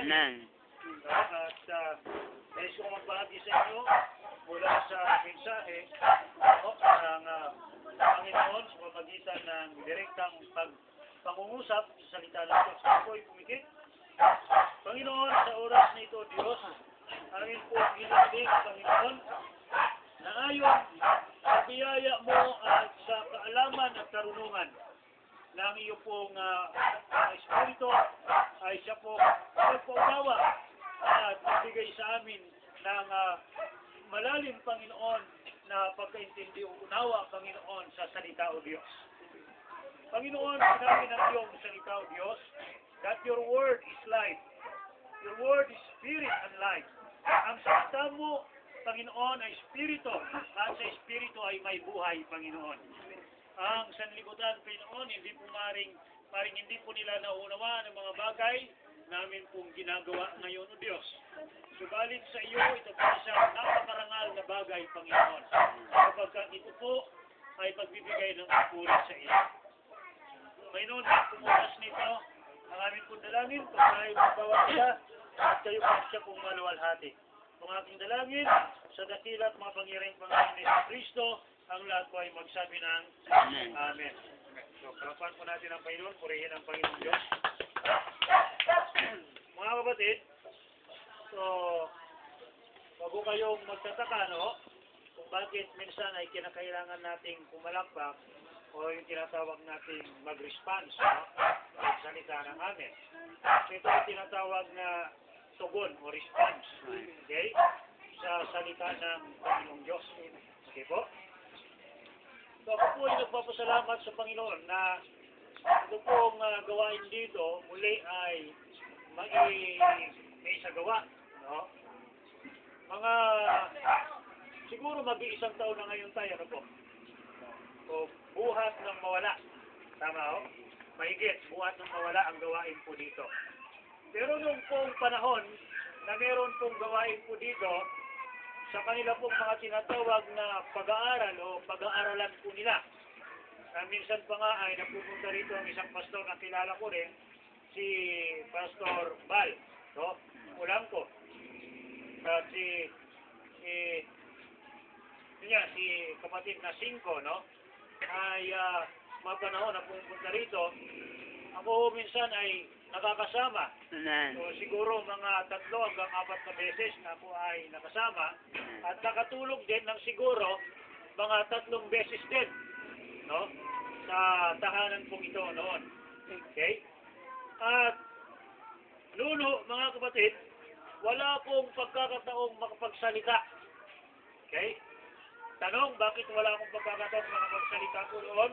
Amen. At nais ko magbahagi sa inyo mula sa mensahe ng Panginoon sa pamagitan ng direktang pangungusap sa salita ng Diyos. Ako'y pumikit. Panginoon, sa oras na ito, Diyos, amin po ginagling, Panginoon, na ayon sa biyaya mo at sa kaalaman at karunungan ng iyo pong Espiritu ay siya po magpaunawa at magbigay sa amin ng malalim, Panginoon, na pagkaintindi o unawa, Panginoon, sa salita o Diyos. Panginoon, sinabi ng iyong salita o Diyos, that your word is life. Your word is spirit and life. Ang salita mo, Panginoon, ay Espiritu, at sa Espiritu ay may buhay, Panginoon. Ang sanlibutan, Panginoon, hindi po maring hindi po nila nauunawaan ang mga bagay namin pong ginagawa ngayon, O Diyos. Subalit sa iyo, ito po isang napakarangal na bagay, Panginoon. Kapagka ito po ay pagbibigay ng papuri sa iyo. Panginoon, pumunas nito ang aming pong dalangin, kung tayo magbawat sila, at kayo po siya pong maluwalhati. Kung aking dalangin, sa dakilat mga pangyariang Panginoon ni Kristo, ang lahat po ay magsabi ng Amen. Amen. So, kalapan po natin ang Panginoon, purihin ang Panginoon Diyos. Mga kapatid, so, bago kayong magtataka, no, kung bakit minsan ay kinakailangan nating pumalakpak o yung tinatawag nating mag-response, no, sa salita ng amin. So, ito ay tinatawag na tugon o response, okay, sa salita ng Panginoong Diyos. Okay po? So, ako po ay nagpapasalamat sa Panginoon na ito pong gawain dito muli ay may isagawa. No? Mga siguro mag-iisang taon na ngayon tayo, ano po? So, buhat ng mawala. Tama ho? Mahigit, buhat ng mawala ang gawain po dito. Pero nung pong panahon na meron pong gawain po dito, sa kanila pong mga tinatawag na pag-aaral o pag-aaralan po nila. Minsan pa nga ay napupunta rito ang isang pastor na kilala ko rin, si Pastor Bal, no? Ulang ko. At si kapatid na 5, no? Ay mga panahon na pupunta rito, ako minsan ay nakakasama. So, siguro mga 3 hanggang 4 na beses na ako ay nakasama. At nakatulog din ng siguro mga 3 beses din, no, sa tahanan pong ito noon. Okay? At lulo, mga kapatid, wala pong pagkakataong makapagsalita. Okay? Tanong, bakit wala akong pagkakataong makapagsalita po noon?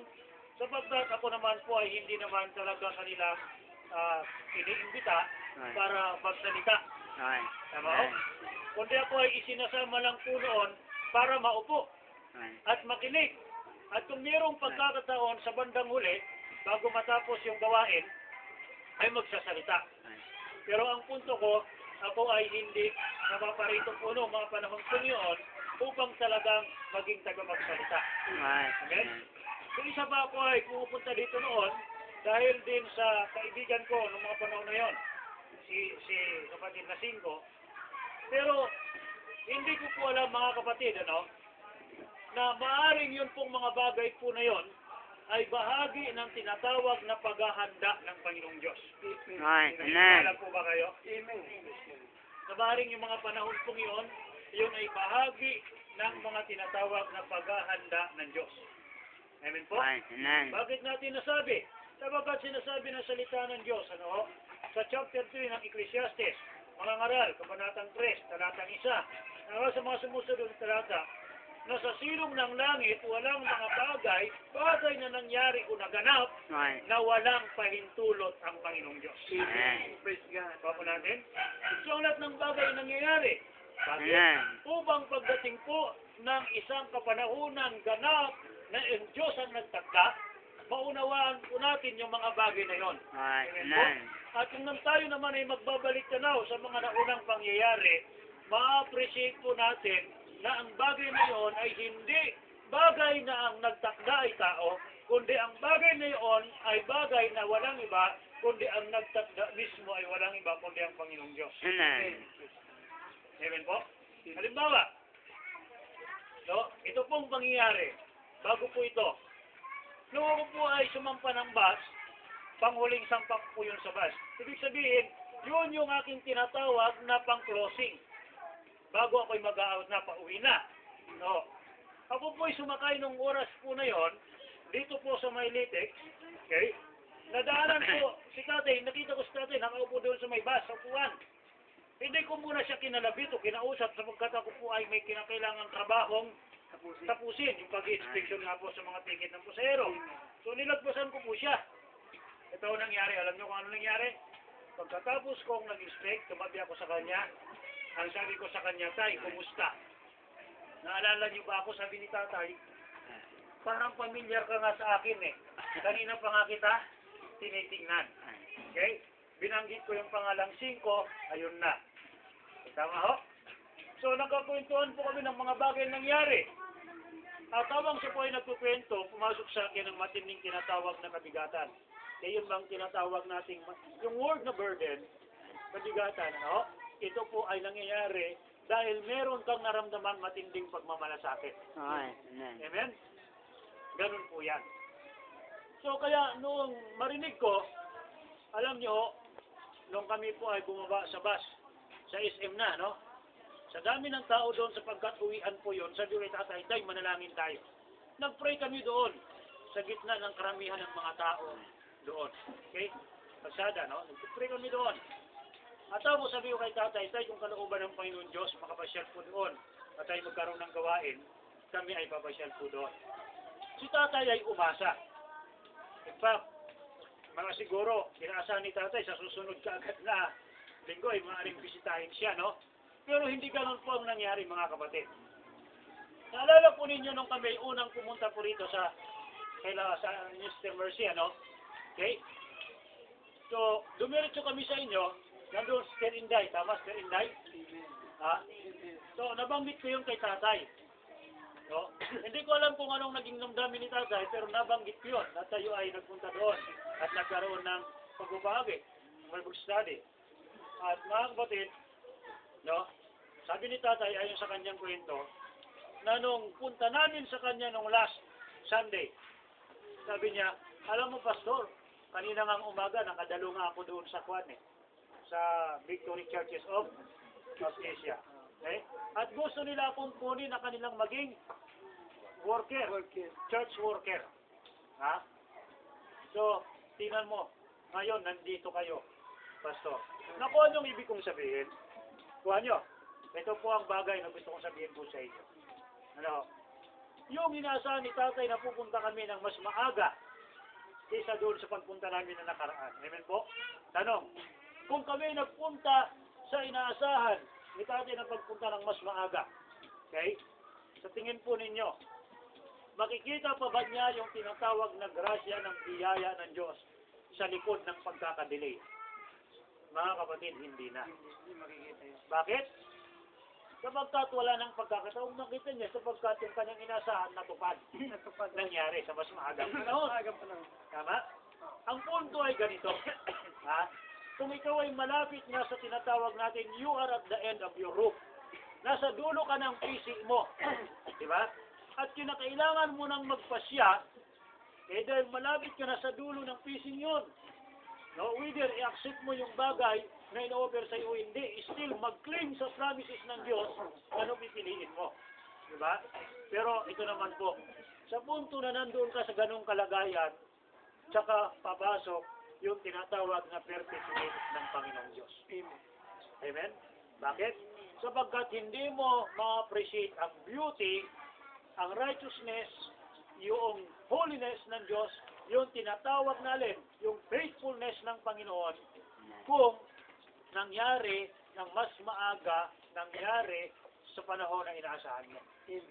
Sapagkat ako naman po ay hindi naman talaga kanila iniimbita para magsalita. Tama ho? Kundi ako ay isinasama lang po noon para maupo at makinig. At kung mayroong pagkakataon sa bandang huli, bago matapos yung gawain, ay magsasalita. Pero ang punto ko, ako ay hindi napaparito po noong mga panahon po yun upang talagang maging tagapagsalita. Okay? So isa pa ako ay pumupunta dito noon dahil din sa kaibigan ko noong mga panahon na yon, si kapatid na 5. Pero hindi ko po alam, mga kapatid, ano, na maaring yun pong mga bagay po na yon ay bahagi ng tinatawag na paghahanda ng Panginoong Diyos. Alam po ba kayo? Amen. Na maaring yung mga panahon pong yun ay bahagi ng mga tinatawag na paghahanda ng Diyos. Amen po? Bakit natin nasabi? Sapagkat sinasabi ng salita ng Diyos, ano, sa chapter 3 ng Ecclesiastes, mga ngaral, kabanatang 3, talatang 1, sa mga sumusunod na talata, na sa silong ng langit, walang mga bagay na nangyari o naganap, na walang pahintulot ang Panginoong Diyos. Praise God. Papa natin, so ang lahat ng bagay nangyayari. Bakit? Upang pagdating po ng isang kapanahunang ganap na ang Diyos ang nagtagda, maunawaan po natin yung mga bagay na yon. At kung tayo naman ay magbabalik tanaw sa mga naunang pangyayari, ma-appreciate po natin na ang bagay na yon ay hindi bagay na ang nagtakda ay tao, kundi ang bagay na yon ay bagay na walang iba, kundi ang nagtatda mismo ay walang iba kundi ang Panginoong Diyos. Amen. Amen po? Halimbawa, no, ito pong pangyayari, bago po ito, nung ako po ay sumampa ng bus, panghuling sampak po yun sa bus. Ibig sabihin, yun yung aking tinatawag na pang-closing. Bago ako'y mag-out na, pauwi na. No. Ako po'y sumakay nung oras po na yon dito po sa may Litex. Okay? Nadaanan po si tatay, nakita ko si tatay, nakaupo doon sa may bus, sa upuan. Hindi ko muna siya kinalabit o kinausap sapagkat ako po ay may kinakailangang trabahong tapusin. Yung pag-inspection nga po sa mga ticket ng pusero. So nilagpasan ko po siya. Ito ang nangyari. Alam niyo kung ano nangyari? Pagkatapos kong nag-inspect, tumabi ako sa kanya. Ang sabi ko sa kanya, tay, kumusta? Naalala niyo ba ako, sabi ni tatay, parang pamilyar ka nga sa akin eh. Kanina pa nga kita tinitingnan. Okay? Binanggit ko yung pangalang 5, ayun na. Tama ho? So nagkakwentuhan po kami ng mga bagay nangyari. At habang siya po ay nagkukwento, pumasok sa akin ang matinding tinatawag na kabigatan. Kaya yun bang tinatawag nating, yung word na burden, kabigatan, ano? Ito po ay nangyayari dahil meron kang naramdaman matinding pagmamalasakit. Amen? Ganun po yan. So kaya noong marinig ko, alam nyo, nung kami po ay bumaba sa bus, sa SM na, no? Sa dami ng tao doon sapagkat uwian po yun, sabi ko kay tatay, tay, manalangin tayo. Nag-pray kami doon, sa gitna ng karamihan ng mga tao doon. Okay? Pagsada, no? Nag-pray kami doon. At ako sabi ko kay tatay, tay, kung kalooban ng Panginoon Diyos, makapasyal po doon. At tayo magkaroon ng gawain, kami ay papasyal po doon. Si tatay ay umasa. In fact, mga siguro, inaasahan ni tatay sa susunod kaagad na linggo ay maaaring bisitahin siya, no? Pero hindi ganun po ang nangyari, mga kapatid. Naalala po ninyo nung kami unang pumunta po rito sa Mr. Mercy, ano? Okay? So, dumiretso kami sa inyo, nandun Sir Inday, tama Sir Inday? Ha? So, nabanggit ko yung kay tatay. No? Hindi ko alam kung anong naging namdamin ni tatay, pero nabanggit ko yun, na tayo ay nagpunta doon at nagkaroon ng pagbabagi, Bible study. At mga kapatid, no, sabi ni tatay, ayon sa kanyang kwento, na nung punta namin sa kanya nung last Sunday, sabi niya, alam mo pastor, kanina ngang umaga, nakadalo nga ako doon sa Kwan sa Victory Churches of Asia. Okay? At gusto nila akong kunin na kanilang maging worker, church worker. Ha? So, tingnan mo, ngayon nandito kayo, pastor. Naku, anong ibig kong sabihin? Kuha nyo, ito po ang bagay na gusto kong sabihin po sa inyo. Ano? Yung inaasahan ni tatay na pupunta kami ng mas maaga kaysa doon sa pagpunta namin na nakaraan. Amen po? Tanong, kung kami nagpunta sa inaasahan ni tatay na pagpunta ng mas maaga, okay? Sa tingin po ninyo, makikita pa ba niya yung tinatawag na grasya ng biyaya ng Diyos sa likod ng pagkakadelay? Mga kapatid, hindi na. Bakit? Sapagkat wala ng pagkakataong nakita niya sapagkat yung kanyang inasahan natupad. Nangyari sa mas maagang panahon. Tama? Ang punto ay ganito. Ha? Kung ikaw ay malapit na sa tinatawag natin, you are at the end of your rope. Nasa dulo ka ng PC mo. Diba? At kinakailangan mo nang magpasya, dahil malapit ka na sa dulo ng PC yun. No, whether i-accept mo yung bagay na ino-offer sa iyo hindi, still mag-claim sa promises ng Diyos, ano pipiliin mo. Diba? Pero ito naman po, sa punto na nandoon ka sa ganung kalagayan, tsaka papasok yung tinatawag na perfect will ng Panginoong Diyos. Amen? Bakit? Sapagkat hindi mo ma-appreciate ang beauty, ang righteousness, yung holiness ng Diyos, yung tinatawag natin, yung faithfulness ng Panginoon, kung nangyari ng mas maaga, nangyari sa panahon na inaasahan mo. Amen.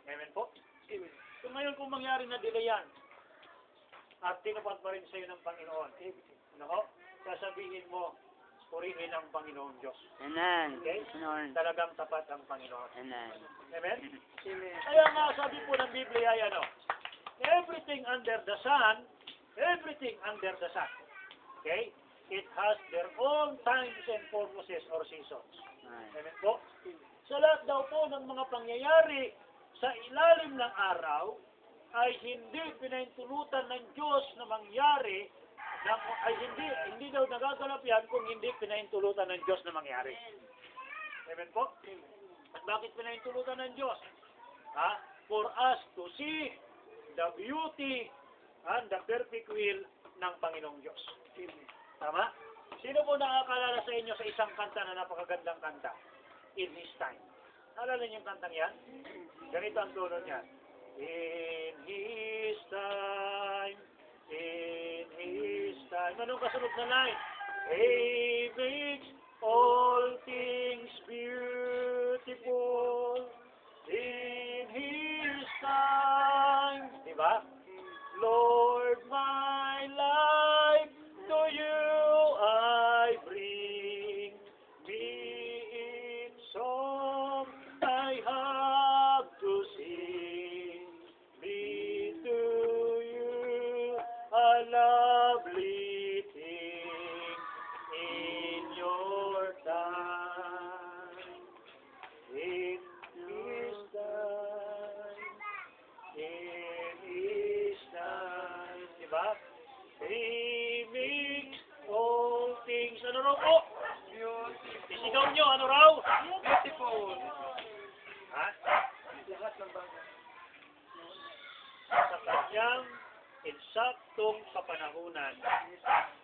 Amen po? Amen. So ngayon kung mangyari na delayan, at tinupad pa rin sa iyo ng Panginoon, no? Sasabihin mo, purihin ang Panginoon Diyos. Amen. Okay? Talagang tapat ang Panginoon. Amen. Amen? Amen. Kaya nga sabi po ng Biblia ay ano, everything under the sun, Okay? It has their own times and purposes or seasons. Amen po? Sa lahat daw po ng mga pangyayari sa ilalim ng araw, ay hindi pinahintulutan ng Diyos na mangyari, ay hindi daw nagaganap yan kung hindi pinahintulutan ng Diyos na mangyari. Amen po? At bakit pinahintulutan ng Diyos? For us to see the beauty and the perfect will ng Panginoong Diyos. Tama? Sino po nakakalala sa inyo sa isang kanta na napakagandang kanta? In His Time. Alala niyo yung kantang yan? Ganito ang tono niya. In His time, in His time. Anong kasunod na line? He makes all things beautiful in His time. Diba? Lord, my life to you I bring. Me in song I have to sing. Be to you a lovely thing in your time. In His time. In His time. Diba? He makes all things. Ano raw po? Isigaw nyo, ano raw? Beautiful. Ha? Lahat ng bagay. Sa kanyang insaktong kapanahunan,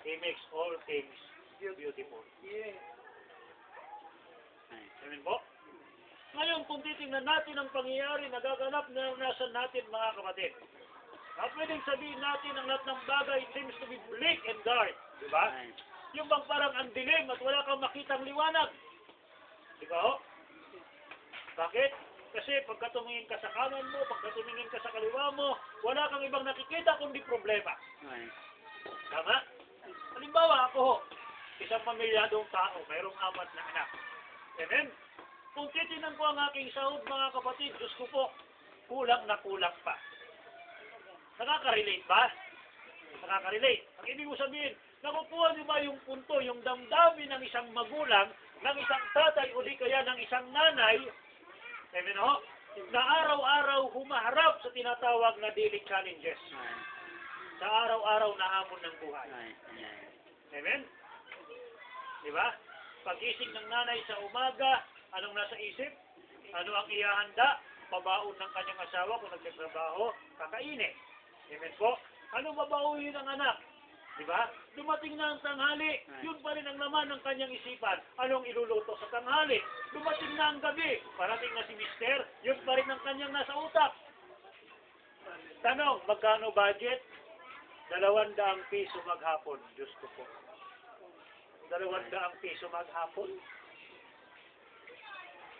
He makes all things beautiful. Yeah. Amen po? Ngayon, kung titingnan natin ang pangyayari na gaganap na nasa natin, mga kapatid, pwedeng sabihin natin ang lahat ng bagay seems to be bleak and dark. Diba? Yung bang parang ang dilim at wala kang makitang liwanag. Diba ho? Bakit? Kasi pagka tumingin ka sa kanan mo, pagka tumingin ka sa kaliwa mo, wala kang ibang nakikita kundi problema. Tama? Halimbawa ako ho, isang pamilyadong tao, mayroong 4 na anak. Amen? Kung titinan ko ang aking sahod, mga kapatid, Diyos ko po, kulang na kulang pa. Nakaka-relate ba? Nakaka-relate. Ang ibig ko sabihin, nakukuha niyo ba yung punto, yung damdamin ng isang magulang, ng isang tatay o di kaya ng isang nanay, amen ho, na araw-araw humaharap sa tinatawag na daily challenges. Sa araw-araw na hamon ng buhay. Amen? Diba? Pag-ising ng nanay sa umaga, anong nasa isip? Ano ang ihahanda? Pabaon ng kanyang asawa kung nagtatrabaho, kakainin. Amen po? Ano babauhin ng anak? Diba? Dumating na ang tanghali, yun pa rin ang laman ng kanyang isipan. Anong iluluto sa tanghali? Dumating na ang gabi, parating na si mister, yun pa rin ang kanyang nasa utak. Tanong, magkano budget? 200 piso maghapon. Diyos ko po. 200 piso maghapon.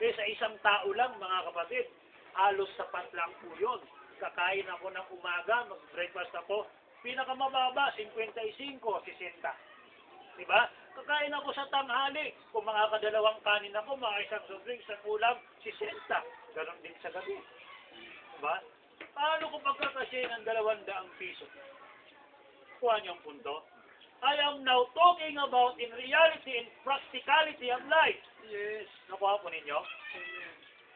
Kaya sa isang tao lang, mga kapatid, halos sapat lang po yun. Kakain ako ng umaga, mag-breakfast ako, pinakamababa, 55, 60. Diba? Kakain ako sa tanghali, kung mga kadalawang kanin ako, mga isang soft drinks, sa ulam, 60. Ganon din sa gabi. Diba? Paano kung pagkakasya ng 200 piso? Kuha niyo ang punto. I am now talking about in reality and practicality of life. Yes. Nakuha po ninyo?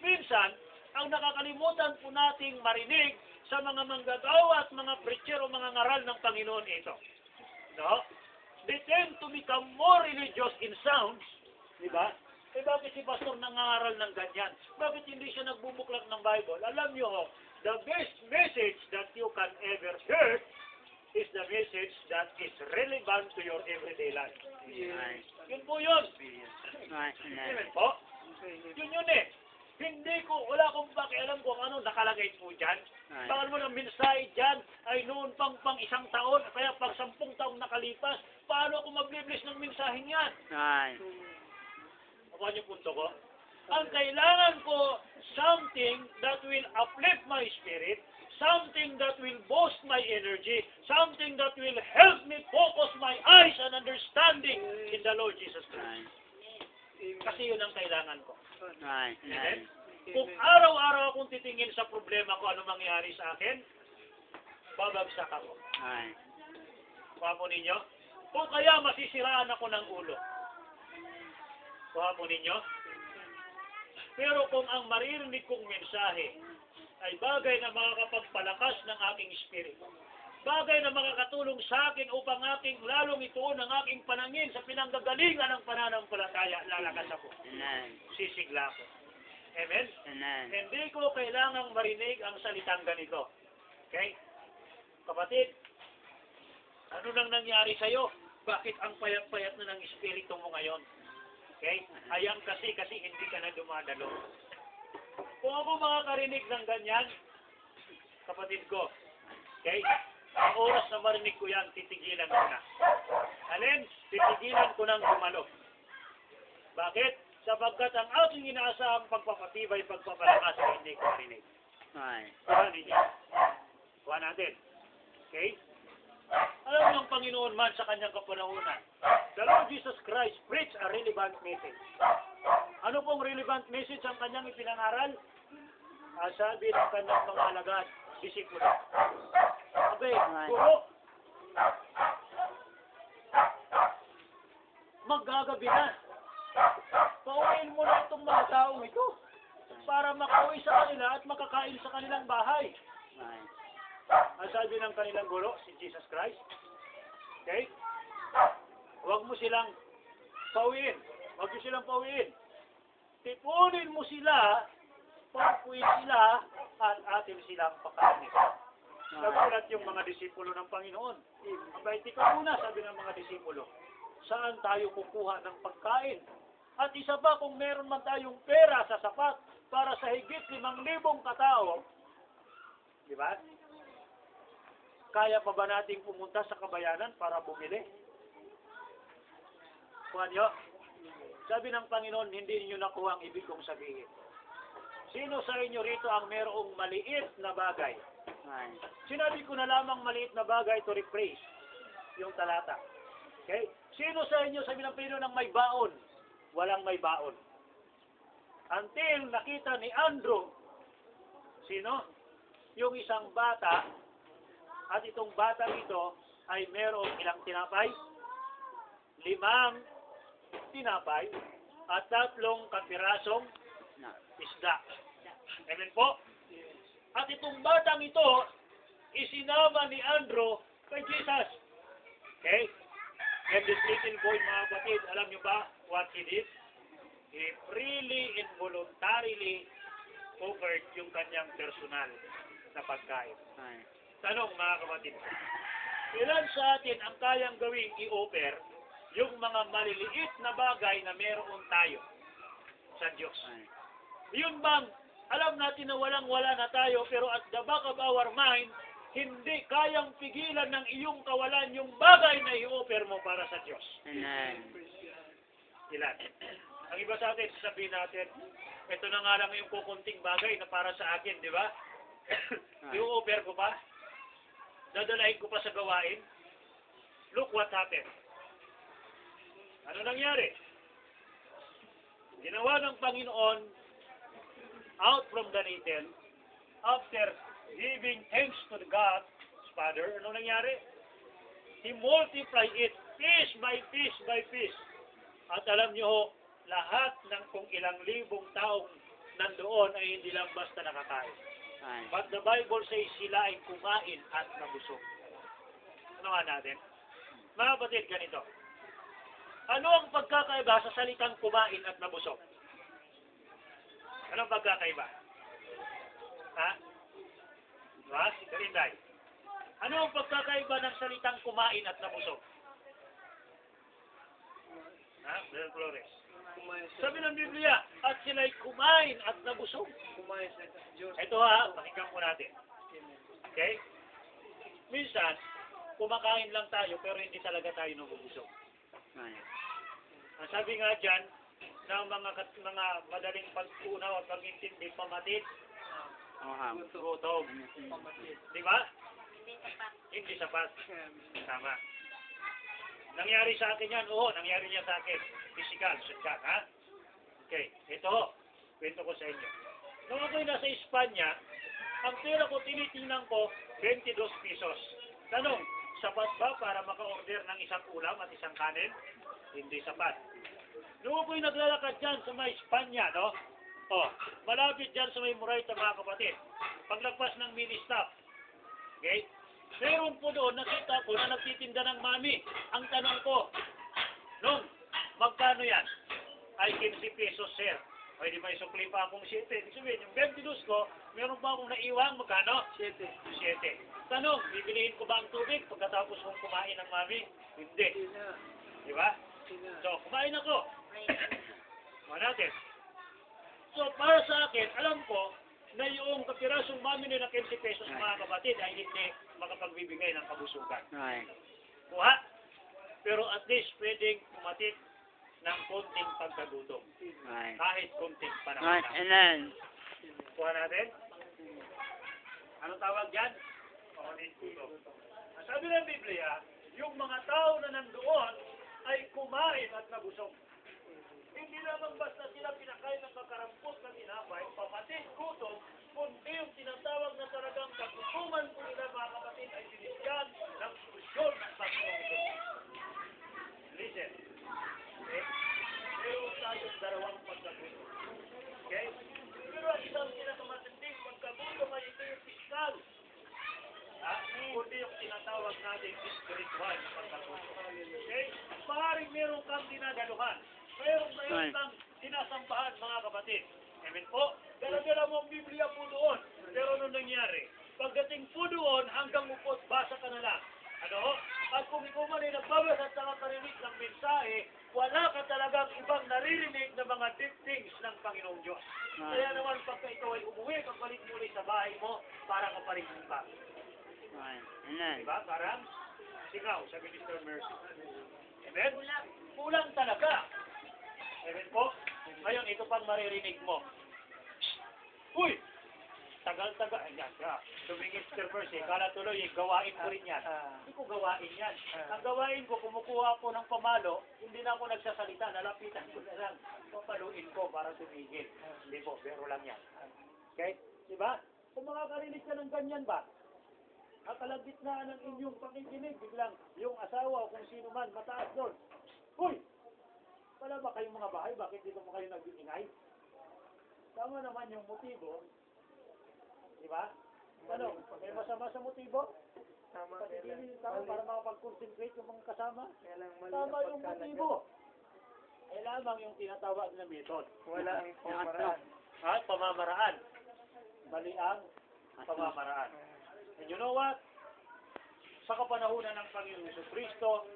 Minsan, ang nakakalimutan po nating marinig sa mga manggagawa at mga preacher o mga ngaral ng Panginoon ito. No? They tend to become more religious in sounds. Diba? Eh bakit si pastor nangangaral ng ganyan? Bakit hindi siya nagbubuklak ng Bible? Alam niyo ho, the best message that you can ever hear is the message that is relevant to your everyday life. Yes. Yun po yun. Amen po? Yun eh. Wala akong pakialam kung ano nakalagay po dyan. Bawal mo ng mensahe dyan ay noon pang 1 taon, kaya pag 10 taong nakalipas, paano ako mag-bless ng mensahe yan? Nakuha niyo punto ko? Ang kailangan ko, something that will uplift my spirit, something that will boost my energy, something that will help me focus my eyes and understanding in the Lord Jesus Christ. Kasi yun ang kailangan ko. Amen? Kung araw-araw akong titingin sa problema ko, ano mangyari sa akin, babagsak ako. Kuha po ninyo? O kaya masisiraan ako ng ulo. Kuha po ninyo? Pero kung ang maririnig kong mensahe ay bagay na makakapagpalakas ng aking espiritu, bagay na makakatulong sa akin upang aking lalong ituon ang aking panangin sa pinanggagalingan ng pananampalataya, lalakas ako. Amen. Sisigla ako. Amen? Amen. Hindi ko kailangang marinig ang salitang ganito. Okay? Kapatid, ano nang nangyari sa'yo? Bakit ang payat-payat na ng espiritu mo ngayon? Okay? Ayan kasi hindi ka na dumadalo. Kung ako makakarinig ng ganyan, kapatid ko, okay? Ang oras na marinig ko yan, titigilan ko na. Alin? Titigilan ko nang gumalo. Bakit? Sapagkat ang aking inaasahang pagpapatibay, pagpapalakas ay hindi ko marinig. Amen. Kuha ninyo. Kuha natin. Okay? Alam niyo ang Panginoon man sa kanyang kapanahunan. The Lord Jesus Christ preached a relevant message. Ano pong relevant message ang kanyang ipinangaral? Sabi ng kanyang mga alagad, disipulo. Abe, guro, maggagabi na. Pauwiin mo na itong mga taong ito para makauwi sa kanila at makakain sa kanilang bahay. Amen. Ang sabi ng kanilang guro, si Jesus Christ. Okay? Huwag mo silang pauwiin. Huwag mo silang pauwiin. Tipunin mo sila, pagpuin sila, at atin silang pakainin. Nagulat yung mga disipulo ng Panginoon. Abay, tika muna, sabi ng mga disipulo. Saan tayo kukuha ng pagkain? At isa pa, kung meron man tayong pera sa sapat para sa higit 5,000 katao, di ba? Kaya pa ba nating pumunta sa kabayanan para bumili? Kuha niyo? Sabi ng Panginoon, hindi niyo nakuha ang ibig kong sabihin. Sino sa inyo rito ang merong maliit na bagay? Amen. Sinabi ko na lamang maliit na bagay to rephrase yung talata. Okay? Sino sa inyo, sabi ng Panginoon, ang may baon? Walang may baon. Until nakita ni Andrew, sino? Yung isang bata, at itong bata ito ay merong ilang tinapay? 5 tinapay at 3 kapirasong No. isda. Amen po? At itong batang ito, isinama ni Andrew kay Jesus. Okay? And this little boy, mga kapatid, alam niyo ba what he did? He freely and voluntarily offered yung kanyang personal na pagkain. Amen. Tanong, mga kapatid, ilan sa atin ang kayang gawing i-offer yung mga maliliit na bagay na meron tayo sa Diyos? Amen. Yun bang, alam natin na walang-wala na tayo, pero at the back of our mind, hindi kayang pigilan ng iyong kawalan yung bagay na i-offer mo para sa Diyos. Amen. Ilan? Ang iba sa atin, sabihin natin, ito na nga lang yung kukunting bagay na para sa akin, di ba? I-offer ko pa? Dadalahin ko pa sa gawain? Look what happened. Ano nangyari? Ginawa ng Panginoon out from the little, after giving thanks to the God, Father, ano nangyari? He multiplied it piece by piece by piece. At alam niyo ho, lahat ng kung ilang libong taong nandoon ay hindi lang basta nakakain. Amen. But the Bible says sila ay kumain at nabusog. Ano nga natin? Mga kapatid, ganito. Ano ang pagkakaiba sa salitang kumain at nabusog? Anong pagkakaiba? Ha? Diba? Kalinday. Ano ang pagkakaiba ng salitang kumain at nabusog? Ha? Brother Flores. Sabi ng Biblia, at sila'y kumain at nabusog. Kumain sa Diyos. Ito ha, pakinggan po natin. Okay? Minsan, kumakain lang tayo pero hindi talaga tayo nabubusog. Amen. Ang sabi nga dyan, ng mga madaling pagtunaw at pag-intindi, pamatid, gutom. Di ba? Hindi sapat. Tama. Nangyari sa akin yan, oo, nangyari niya sa akin. Physical, sundan, ha? Okay, ito, kwento ko sa inyo. Nung ako'y nasa Espanya, ang pera ko tinitingnan ko, 22 pesos. Tanong, Sapat ba para maka-order ng isang ulam at isang kanin? Hindi sapat. Noong ako'y naglalakad dyan sa may Espanya, no? Oh, malapit dyan sa may Murayta, mga kapatid. Paglagpas ng mini-stop. Okay? Meron po doon, nakita ko na nagtitinda ng mami. Ang tanong ko, nung, magkano yan? Ay, 15 pesos, sir. Pwede ba isukli pa akong 7? Ibig sabihin, yung 22 ko, meron pa akong naiwang, magkano? 7. Tanong, bibilihin ko ba ang tubig pagkatapos kong kumain ng mami? Hindi. Di ba? So, kumain ako. Kumain natin. So, para sa akin, alam ko na yung kapirasong mami nila 15 pesos, mga kapatid, ay hindi makapagbibigay ng kabusugan. Right. Kuha. Pero at least pwedeng umatid ng konting pagkagutom. Right. Kahit konting panahon Right. lang. And then, Kuha natin. Ano tawag dyan? Paunit gutom. Ang sabi ng Biblia, yung mga tao na nandoon ay kumain at nabusog. Hindi naman basta sila pinakain ng makarampot na tinapay, pamatid gutom, kundi yung tinatawag na talagang kagutuman po nila, mga kapatid, ay binigyan ng solusyon ng Panginoong Diyos. Listen. Okay? Meron tayong dalawang pagkagutom. Okay? Pero ang isang pinakamatinding pagkagutom ay ito yung piskal. Kundi yung tinatawag natin spiritual na pagkagutom. Okay? Maaaring meron kang dinadaluhan. Mayroon kang sinasambahan, mga kapatid. Amen po? Dala-dala mo ang Biblia po doon. Pero anong nangyari? Pagdating po doon, hanggang upot, basa ka na lang. Ano? At kung ikaw man ay nagbabasa at nakakarinig ng mensahe, wala ka talagang ibang naririnig na mga deep things ng Panginoong Diyos. Kaya naman, pagka ikaw ay umuwi, pagbalik muli sa bahay mo, para ka pa rin iba. right. And then, Diba? Parang singaw sa Minister Mercy. Amen? Kulang talaga. Amen po? Ngayon, ito pang maririnig mo. Uy! Tagal-tagal. Ayan, tumingin Mr. Mercy. Kala tuloy, gawain ko rin yan. Hindi ko gawain yan. Ang gawain ko, kumukuha ako ng pamalo, hindi na ako nagsasalita. Nalapitan ko na lang. Papaluin ko para tumigil. Hindi po, pero lang yan. Okay? Diba? Kung makakarinig ka ng ganyan ba? Nakalagit na ng inyong pakikinig, biglang yung asawa o kung sino man, mataas doon. Uy! Wala ba kayong mga bahay? Bakit dito mo kayo nag-iingay? Tama naman yung motibo. Di ba? Ano? May masama sa motibo? Tama, Patigilin tao para makapag-concentrate yung mga kasama? mali Tama yung motibo. Eh lamang yung tinatawag na method. Wala ang pamaraan. At pamamaraan. Mali ang pamamaraan. And you know what? Sa kapanahunan ng Panginoong Jesucristo,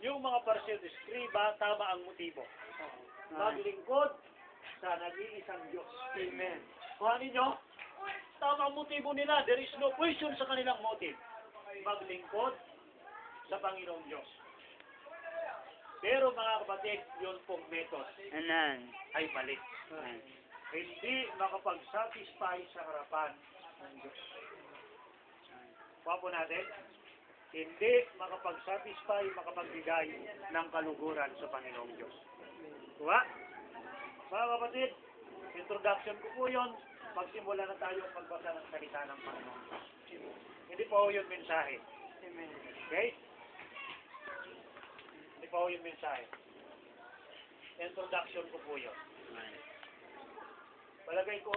yung mga parsel de escriba, tama ang motibo. Maglingkod sa nag-iisang Diyos. Amen. Kuhanin nyo, tama ang motibo nila. There is no question sa kanilang motive. Maglingkod sa Panginoong Diyos. Pero mga kapatid, yun pong method and then, ay mali. right. Hindi makapag-satisfy sa harapan ng Diyos. Wapo natin, hindi makapag-satisfy, makapagbigay ng kaluguran sa Panginoong Diyos. Diba? Mga kapatid, introduction ko po yun. Magsimula na tayo magbasa ng salita ng Panginoong Diyos. Hindi po yun mensahe. Okay? Hindi po yun mensahe. Introduction ko po yun. Right. Palagay ko